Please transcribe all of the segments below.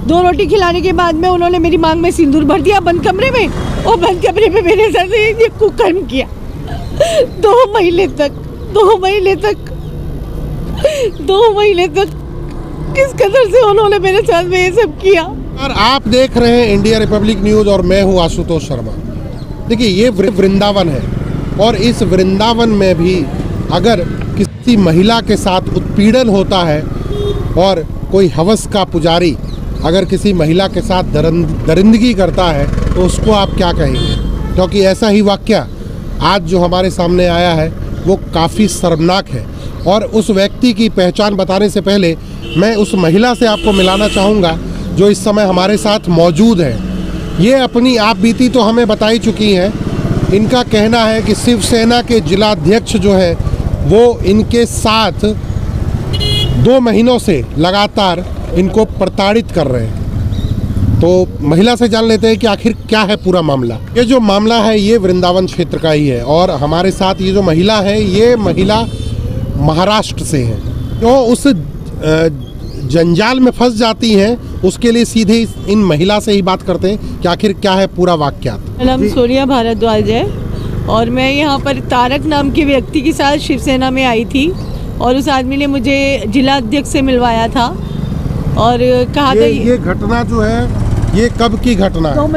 2 रोटी खिलाने के बाद में उन्होंने मेरी मांग में सिंदूर भर दिया बंद कमरे में, और बंद कमरे में मेरे साथ ये कुकर्म किया 2 महीने तक किस कदर से उन्होंने मेरे साथ में ये सब किया। और आप देख रहे हैं इंडिया रिपब्लिक न्यूज़ और मैं हूं आशुतोष शर्मा। देखिए, ये वृंदावन है और इस वृंदावन में भी अगर किसी महिला के साथ उत्पीड़न होता है और कोई हवस का पुजारी अगर किसी महिला के साथ दरिंदगी करता है तो उसको आप क्या कहेंगे? क्योंकि ऐसा ही वाक़या आज जो हमारे सामने आया है वो काफ़ी शर्मनाक है। और उस व्यक्ति की पहचान बताने से पहले मैं उस महिला से आपको मिलाना चाहूँगा जो इस समय हमारे साथ मौजूद है। ये अपनी आप बीती तो हमें बताई चुकी हैं। इनका कहना है कि शिवसेना के जिलाध्यक्ष जो है वो इनके साथ 2 महीनों से लगातार इनको प्रताड़ित कर रहे हैं। तो महिला से जान लेते हैं कि आखिर क्या है पूरा मामला। ये जो मामला है ये वृंदावन क्षेत्र का ही है और हमारे साथ ये जो महिला है ये महिला महाराष्ट्र से है। तो उस जंजाल में फंस जाती हैं, उसके लिए सीधे इन महिला से ही बात करते हैं कि आखिर क्या है पूरा वाक़या। नाम सोनिया भारद्वाज है और मैं यहाँ पर तारक नाम के व्यक्ति के साथ शिवसेना में आई थी और उस आदमी ने मुझे जिला अध्यक्ष से मिलवाया था और कहा था ये घटना जो है ये कब की घटना है? 2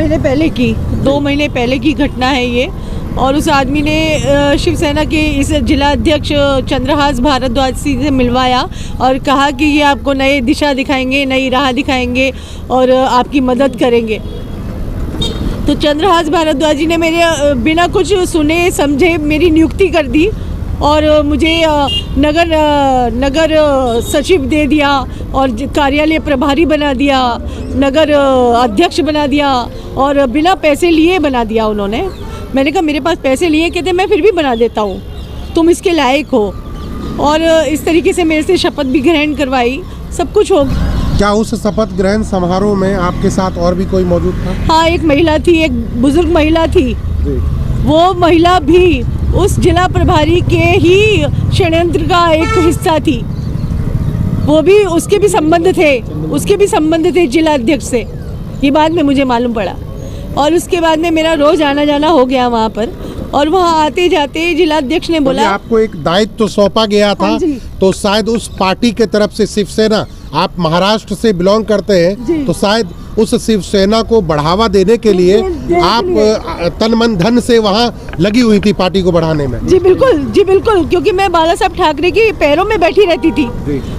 महीने पहले की घटना है ये। और उस आदमी ने शिवसेना के इस जिला अध्यक्ष चंद्रहास भारद्वाज से मिलवाया और कहा कि ये आपको नई दिशा दिखाएंगे, नई राह दिखाएंगे और आपकी मदद करेंगे। तो चंद्रहास भारद्वाज जी ने मेरे बिना कुछ सुने समझे मेरी नियुक्ति कर दी और मुझे नगर सचिव दे दिया और कार्यालय प्रभारी बना दिया, नगर अध्यक्ष बना दिया और बिना पैसे लिए बना दिया उन्होंने। मैंने कहा मेरे पास पैसे लिए, कहते मैं फिर भी बना देता हूँ, तुम इसके लायक हो। और इस तरीके से मेरे से शपथ भी ग्रहण करवाई, सब कुछ हो गया। क्या उस शपथ ग्रहण समारोह में आपके साथ और भी कोई मौजूद था? हाँ, एक महिला थी, एक बुजुर्ग महिला थी। वो महिला भी उस जिला प्रभारी के ही षड्यंत्र का एक हिस्सा थी। वो भी उसके भी संबंध थे जिला अध्यक्ष से। ये बाद में मुझे मालूम पड़ा और उसके बाद में मेरा रोज आना जाना हो गया वहाँ पर। और वहाँ आते जाते जिलाध्यक्ष ने बोला आपको एक दायित्व तो सौंपा गया था, तो शायद उस पार्टी के तरफ से शिवसेना, आप महाराष्ट्र से बिलोंग करते हैं, तो शायद उस शिवसेना को बढ़ावा देने के लिए आप तन मन धन से वहाँ लगी हुई थी पार्टी को बढ़ाने में। जी बिल्कुल, क्योंकि मैं बाला साहब ठाकरे के पैरों में बैठी रहती थी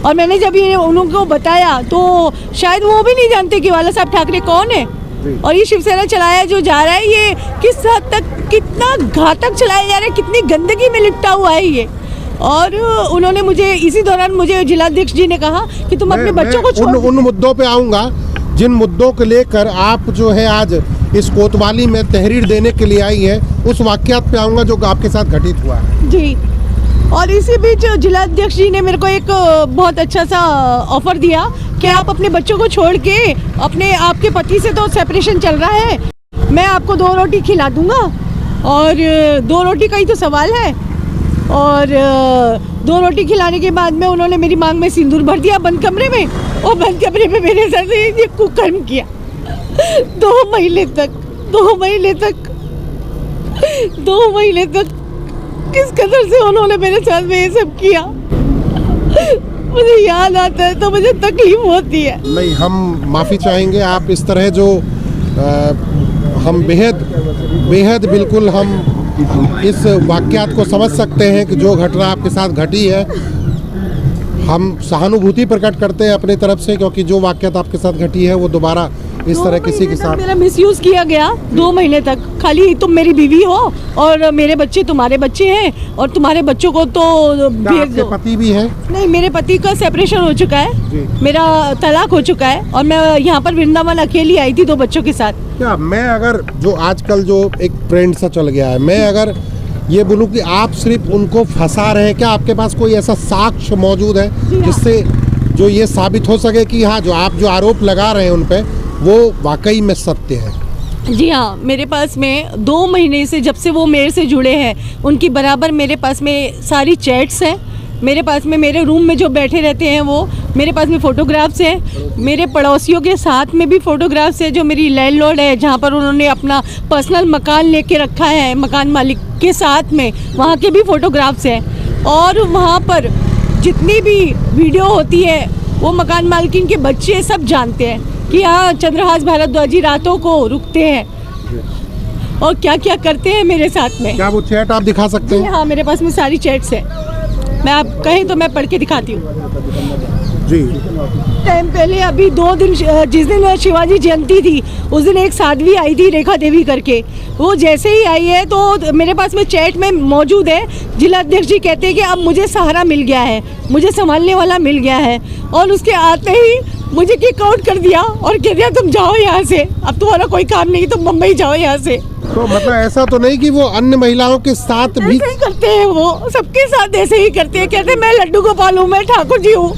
और मैंने जब ये उनको बताया तो शायद वो भी नहीं जानते कि बाला साहब ठाकरे कौन है और ये शिवसेना चलाया जो जा रहा है ये किस हद तक कितना घातक चलाया जा रहा है, कितनी गंदगी में लिपटा हुआ है ये। और उन्होंने मुझे इसी दौरान मुझे जिलाध्यक्ष जी ने कहा कि तुम अपने बच्चों को छोड़। उन मुद्दों पे आऊँगा जिन मुद्दों को लेकर आप जो है आज इस कोतवाली में तहरीर देने के लिए आई है, उस वाक़यात पे आऊँगा जो आपके साथ घटित हुआ है। जी, और इसी बीच जिलाध्यक्ष जी ने मेरे को एक बहुत अच्छा सा ऑफर दिया कि आप अपने बच्चों को छोड़ के आपके पति से तो सेपरेशन चल रहा है, मैं आपको 2 रोटी खिला दूंगा। और 2 रोटी का ही तो सवाल है। और 2 रोटी खिलाने के बाद में उन्होंने मेरी मांग में सिंदूर भर दिया बंद कमरे में, और बंद कमरे में मेरे साथ ये कुकर्म किया 2 महीने तक किस कदर से उन्होंने मेरे साथ में ये सब किया। मुझे याद आता है तो मुझे तकलीफ होती है। नहीं, हम माफ़ी चाहेंगे। आप इस तरह जो हम बेहद बिल्कुल हम इस वाक़यात को समझ सकते हैं कि जो घटना आपके साथ घटी है, हम सहानुभूति प्रकट करते हैं अपनी तरफ से, क्योंकि जो वाक़यात आपके साथ घटी है वो दोबारा इस तरह किसी के साथ। मेरा मिसयूज किया गया 2 महीने तक। खाली तुम मेरी बीवी हो और मेरे बच्चे तुम्हारे बच्चे हैं और तुम्हारे बच्चों को तो भेज दो। पति भी है? नहीं, मेरे पति का सेपरेशन हो चुका है, मेरा तलाक हो चुका है और मैं यहाँ पर वृंदावन अकेली आई थी 2 बच्चों के साथ। क्या मैं अगर जो आजकल जो एक ट्रेंड सा चल गया है, मैं अगर ये बोलूँ कि आप सिर्फ उनको फंसा रहे हैं, क्या आपके पास कोई ऐसा साक्ष्य मौजूद है जिससे जो ये साबित हो सके कि हाँ, जो आप जो आरोप लगा रहे हैं उन पे वो वाकई में सत्य है? जी हाँ, मेरे पास में 2 महीने से जब से वो मेरे से जुड़े हैं उनकी बराबर मेरे पास में सारी चैट्स हैं। मेरे पास में मेरे रूम में जो बैठे रहते हैं वो मेरे पास में फ़ोटोग्राफ्स हैं, मेरे पड़ोसियों के साथ में भी फ़ोटोग्राफ्स है, जो मेरी लैंडलॉर्ड है जहाँ पर उन्होंने अपना पर्सनल मकान लेके रखा है मकान मालिक के साथ में, वहाँ के भी फ़ोटोग्राफ्स हैं। और वहाँ पर जितनी भी वीडियो होती है वो मकान मालकिन के बच्चे सब जानते हैं कि यहाँ चंद्रहास भारद्वाज जी रातों को रुकते हैं और क्या क्या करते हैं मेरे साथ में। क्या वो चैट आप दिखा सकते हैं? हाँ, मेरे पास में सारी चैट्स है, मैं आप कहें तो मैं पढ़ के दिखाती हूँ। जी, टाइम पहले अभी 2 दिन जिस दिन शिवाजी जयंती थी उस दिन एक साध्वी आई थी रेखा देवी करके, वो जैसे ही आई है तो मेरे पास में चैट में मौजूद है। जिला अध्यक्ष जी कहते हैं कि अब मुझे सहारा मिल गया है, मुझे संभालने वाला मिल गया है, और उसके आते ही मुझे किक आउट कर दिया और कह दिया तुम जाओ यहाँ से, अब तुम्हारा कोई काम नहीं, तुम मुंबई जाओ यहाँ से। तो मतलब ऐसा तो नहीं कि वो अन्य महिलाओं के साथ भी ऐसे ही करते हैं, वो सबके साथ ऐसे ही करते हैं। कहते हैं मैं लड्डू गोपाल हूँ, मैं ठाकुर जी हूँ,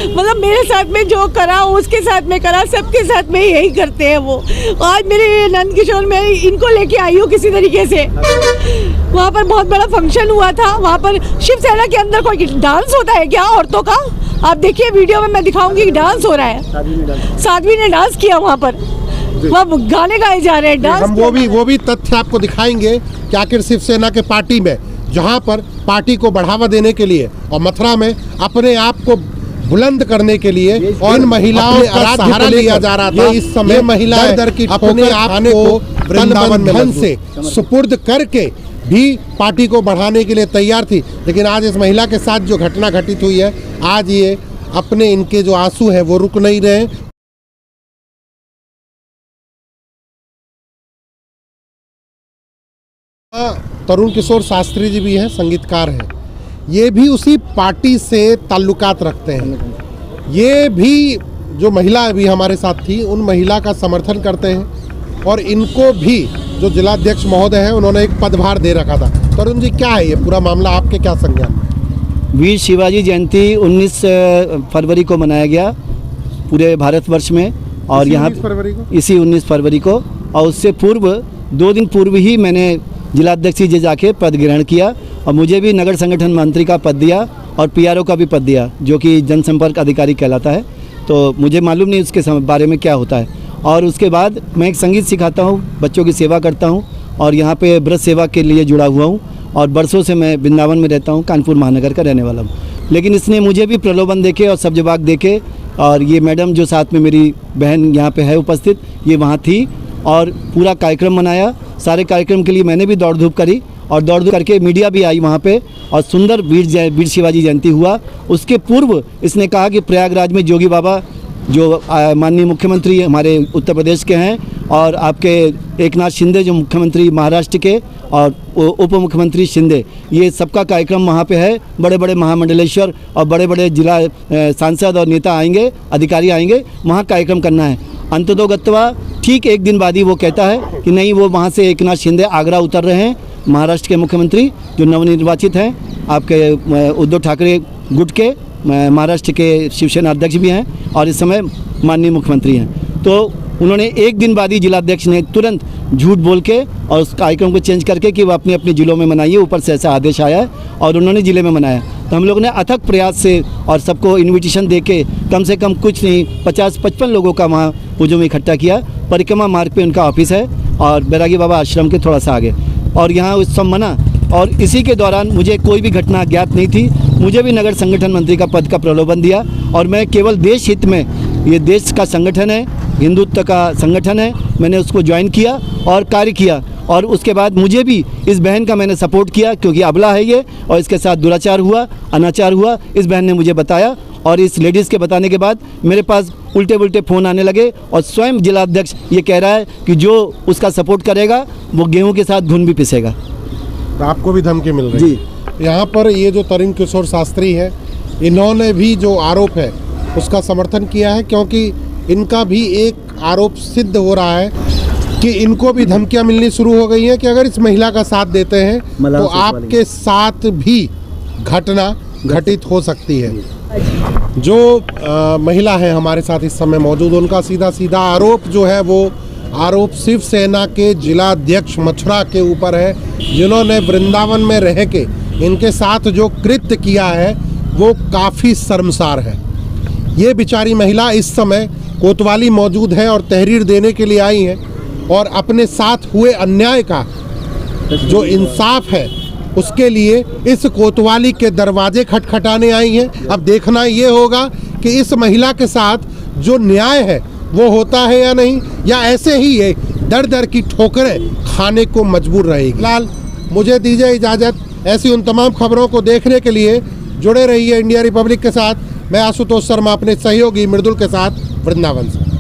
मतलब मेरे साथ में जो करा उसके साथ में करा, सबके साथ में यही करते हैं वो। आज मेरे नंद किशोर में इनको लेके आई हूँ किसी तरीके से, वहाँ पर बहुत बड़ा फंक्शन हुआ था, वहाँ पर शिवसेना के अंदर कोई डांस होता है क्या औरतों का? आप देखिए वीडियो में मैं दिखाऊंगी कि डांस हो रहा है, साध्वी ने डांस किया वहाँ पर, वहाँ गाने गाए जा रहे हैं, डांस। हम वो भी तथ्य आपको दिखाएंगे कि आखिर शिवसेना के पार्टी में जहां पर पार्टी को बढ़ावा देने के लिए और मथुरा में अपने आप को बुलंद करने के लिए और इन महिलाओं का सहारा लिया जा रहा था, इस समय महिलाएं दर की अपने आप को वृंदावन से सुपुर्द करके भी पार्टी को बढ़ाने के लिए तैयार थी। लेकिन आज इस महिला के साथ जो घटना घटित हुई है, आज ये अपने इनके जो आंसू हैं वो रुक नहीं रहे। तरुण किशोर शास्त्री जी भी हैं, संगीतकार हैं, ये भी उसी पार्टी से ताल्लुकात रखते हैं। ये भी जो महिला अभी हमारे साथ थी उन महिला का समर्थन करते हैं और इनको भी जो जिलाध्यक्ष महोदय हैं उन्होंने एक पदभार दे रखा था। तरुण जी, क्या है ये पूरा मामला, आपके क्या संज्ञान? वीर शिवाजी जयंती 19 फरवरी को मनाया गया पूरे भारतवर्ष में, और यहाँ इसी 19 फरवरी को, और उससे पूर्व 2 दिन पूर्व ही मैंने जिलाध्यक्ष जी जाके पद ग्रहण किया और मुझे भी नगर संगठन मंत्री का पद दिया और पीआरओ का भी पद दिया, जो कि जनसंपर्क अधिकारी कहलाता है। तो मुझे मालूम नहीं उसके बारे में क्या होता है। और उसके बाद मैं एक संगीत सिखाता हूँ, बच्चों की सेवा करता हूँ और यहाँ पे व्रत सेवा के लिए जुड़ा हुआ हूँ, और बरसों से मैं वृंदावन में रहता हूँ, कानपुर महानगर का रहने वाला हूँ। लेकिन इसने मुझे भी प्रलोभन देके और सब जवाब देके, और ये मैडम जो साथ में मेरी बहन यहाँ पे है उपस्थित, ये वहाँ थी और पूरा कार्यक्रम मनाया। सारे कार्यक्रम के लिए मैंने भी दौड़ धूप करी और दौड़ धूप करके मीडिया भी आई वहाँ पे, और सुंदर वीर शिवाजी जयंती हुआ। उसके पूर्व इसने कहा कि प्रयागराज में जोगी बाबा, जो माननीय मुख्यमंत्री हमारे उत्तर प्रदेश के हैं, और आपके एकनाथ शिंदे जो मुख्यमंत्री महाराष्ट्र के, और उप मुख्यमंत्री शिंदे, ये सबका कार्यक्रम वहाँ पे है। बड़े बड़े महामंडलेश्वर और बड़े बड़े जिला सांसद और नेता आएंगे, अधिकारी आएंगे, वहाँ कार्यक्रम करना है। अंततोगत्वा ठीक एक दिन बाद ही वो कहता है कि नहीं, वो वहाँ से एकनाथ शिंदे आगरा उतर रहे हैं, महाराष्ट्र के मुख्यमंत्री जो नवनिर्वाचित हैं, आपके उद्धव ठाकरे गुट के, महाराष्ट्र के शिवसेना अध्यक्ष भी हैं और इस समय माननीय मुख्यमंत्री हैं। तो उन्होंने एक दिन बाद ही जिलाध्यक्ष ने तुरंत झूठ बोल के और उस कार्यक्रम को चेंज करके कि वो अपने अपने ज़िलों में मनाइए, ऊपर से ऐसा आदेश आया है और उन्होंने ज़िले में मनाया। तो हम लोग ने अथक प्रयास से और सबको इन्विटेशन दे के कम से कम कुछ नहीं 50-55 लोगों का वहाँ पूजों में इकट्ठा किया। परिक्रमा मार्ग पे उनका ऑफिस है और बैरागी बाबा आश्रम के थोड़ा सा आगे, और यहाँ उत्सव मना। और इसी के दौरान मुझे कोई भी घटना ज्ञात नहीं थी, मुझे भी नगर संगठन मंत्री का पद का प्रलोभन दिया, और मैं केवल देश हित में, ये देश का संगठन है, हिंदुत्व का संगठन है, मैंने उसको ज्वाइन किया और कार्य किया। और उसके बाद मुझे भी इस बहन का मैंने सपोर्ट किया, क्योंकि अबला है ये और इसके साथ दुराचार हुआ, अनाचार हुआ, इस बहन ने मुझे बताया। और इस लेडीज़ के बताने के बाद मेरे पास उल्टे पुल्टे फ़ोन आने लगे, और स्वयं जिलाध्यक्ष ये कह रहा है कि जो उसका सपोर्ट करेगा वो गेहूं के साथ घुन भी पिसेगा। तो आपको भी धमकी मिल रही है जी। यहाँ पर ये जो तरुण किशोर शास्त्री है, इन्होंने भी जो आरोप है उसका समर्थन किया है, क्योंकि इनका भी एक आरोप सिद्ध हो रहा है कि इनको भी धमकियां मिलनी शुरू हो गई हैं कि अगर इस महिला का साथ देते हैं तो आपके साथ भी घटना घटित हो सकती है। जो महिला है हमारे साथ इस समय मौजूद, उनका सीधा आरोप जो है वो आरोप शिवसेना के जिलाध्यक्ष मथुरा के ऊपर है, जिन्होंने वृंदावन में रह के इनके साथ जो कृत्य किया है वो काफ़ी शर्मसार है। ये बेचारी महिला इस समय कोतवाली मौजूद है और तहरीर देने के लिए आई हैं और अपने साथ हुए अन्याय का जो इंसाफ है उसके लिए इस कोतवाली के दरवाजे खटखटाने आई हैं। अब देखना ये होगा कि इस महिला के साथ जो न्याय है वो होता है या नहीं, या ऐसे ही ये दर दर की ठोकरें खाने को मजबूर रहेगी। फिलहाल मुझे दीजिए इजाज़त। ऐसी उन तमाम खबरों को देखने के लिए जुड़े रहिए इंडिया रिपब्लिक के साथ। मैं आशुतोष शर्मा अपने सहयोगी मृदुल के साथ वृंदावन से।